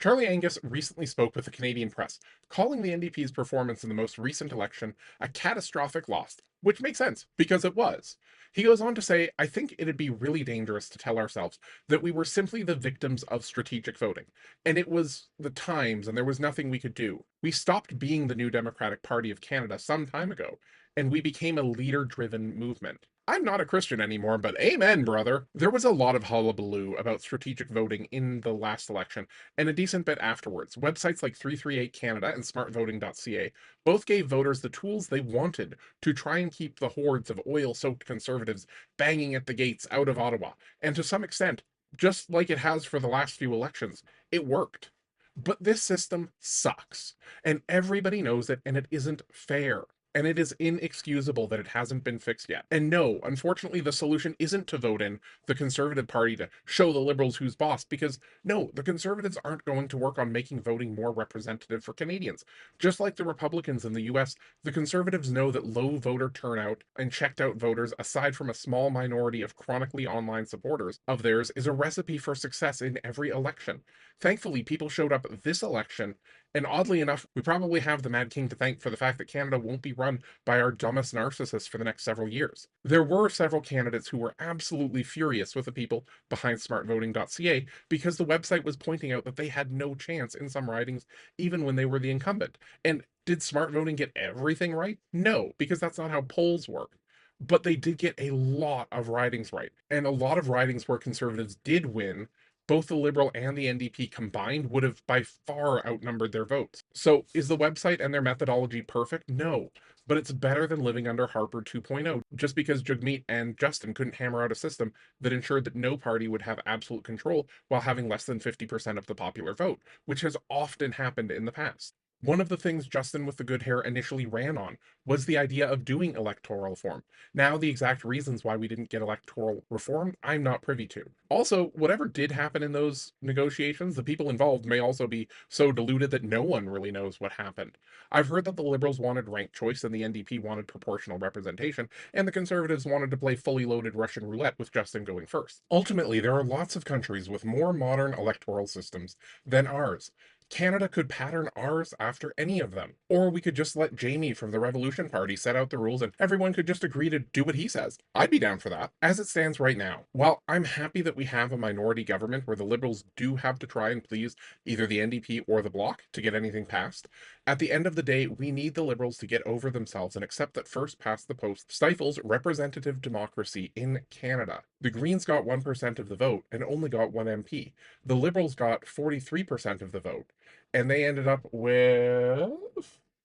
Charley Angus recently spoke with the Canadian press, calling the NDP's performance in the most recent election a catastrophic loss, which makes sense, because it was. He goes on to say, I think it'd be really dangerous to tell ourselves that we were simply the victims of strategic voting, and it was the times, and there was nothing we could do. We stopped being the New Democratic Party of Canada some time ago, and we became a leader-driven movement. I'm not a Christian anymore, but amen, brother. There was a lot of hullabaloo about strategic voting in the last election, and a decent bit afterwards. Websites like 338 Canada and smartvoting.ca both gave voters the tools they wanted to try and keep the hordes of oil-soaked conservatives banging at the gates out of Ottawa. And to some extent, just like it has for the last few elections, it worked. But this system sucks, and everybody knows it, and it isn't fair. And it is inexcusable that it hasn't been fixed yet. And no, unfortunately, the solution isn't to vote in the Conservative Party to show the Liberals who's boss, because no, the Conservatives aren't going to work on making voting more representative for Canadians. Just like the Republicans in the US, the Conservatives know that low voter turnout and checked out voters, aside from a small minority of chronically online supporters of theirs, is a recipe for success in every election. Thankfully, people showed up this election, and oddly enough, we probably have the Mad King to thank for the fact that Canada won't be run by our dumbest narcissists for the next several years. There were several candidates who were absolutely furious with the people behind smartvoting.ca because the website was pointing out that they had no chance in some ridings, even when they were the incumbent. And did smart voting get everything right? No, because that's not how polls work. But they did get a lot of ridings right. And a lot of ridings where conservatives did win, both the Liberal and the NDP combined would have by far outnumbered their votes. So is the website and their methodology perfect? No. But it's better than living under Harper 2.0, just because Jagmeet and Justin couldn't hammer out a system that ensured that no party would have absolute control while having less than 50% of the popular vote, which has often happened in the past. One of the things Justin with the good hair initially ran on was the idea of doing electoral reform. Now, the exact reasons why we didn't get electoral reform, I'm not privy to. Also, whatever did happen in those negotiations, the people involved may also be so deluded that no one really knows what happened. I've heard that the Liberals wanted ranked choice and the NDP wanted proportional representation, and the Conservatives wanted to play fully loaded Russian roulette with Justin going first. Ultimately, there are lots of countries with more modern electoral systems than ours. Canada could pattern ours after any of them. Or we could just let Jamie from the Revolution Party set out the rules and everyone could just agree to do what he says. I'd be down for that. As it stands right now, while I'm happy that we have a minority government where the Liberals do have to try and please either the NDP or the Bloc to get anything passed, at the end of the day, we need the Liberals to get over themselves and accept that first past the post stifles representative democracy in Canada. The Greens got 1% of the vote and only got one MP. The Liberals got 43% of the vote and they ended up with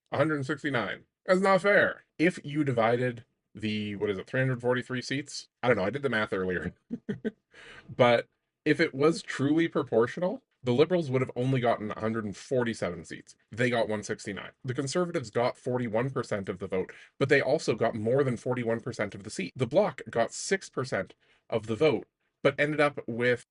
169. That's not fair. If you divided the, what is it, 343 seats? I don't know, I did the math earlier. But if it was truly proportional, the Liberals would have only gotten 147 seats. They got 169. The Conservatives got 41% of the vote, but they also got more than 41% of the seat. The Bloc got 6% of the vote, but ended up with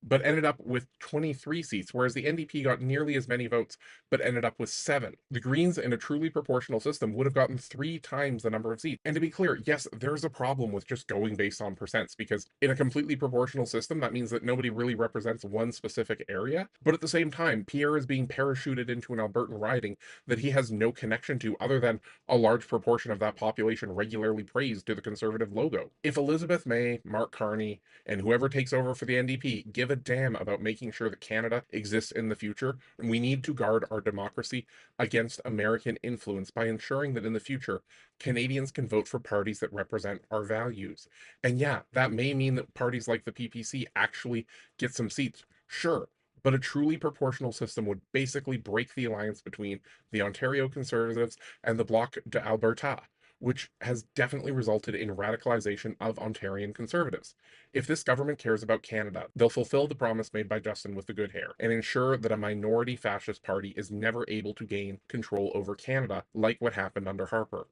23 seats, whereas the NDP got nearly as many votes but ended up with 7. The Greens in a truly proportional system would have gotten 3 times the number of seats. And to be clear, yes, there's a problem with just going based on percents, because in a completely proportional system, that means that nobody really represents one specific area. But at the same time, Pierre is being parachuted into an Albertan riding that he has no connection to other than a large proportion of that population regularly praised to the Conservative logo. If Elizabeth May, Mark Carney, and whoever takes over for the NDP give a damn about making sure that Canada exists in the future, we need to guard our democracy against American influence by ensuring that in the future, Canadians can vote for parties that represent our values. And yeah, that may mean that parties like the PPC actually get some seats. Sure. But a truly proportional system would basically break the alliance between the Ontario Conservatives and the Bloc d'Alberta, which has definitely resulted in radicalization of Ontarian Conservatives. If this government cares about Canada, they'll fulfill the promise made by Justin with the good hair and ensure that a minority fascist party is never able to gain control over Canada like what happened under Harper.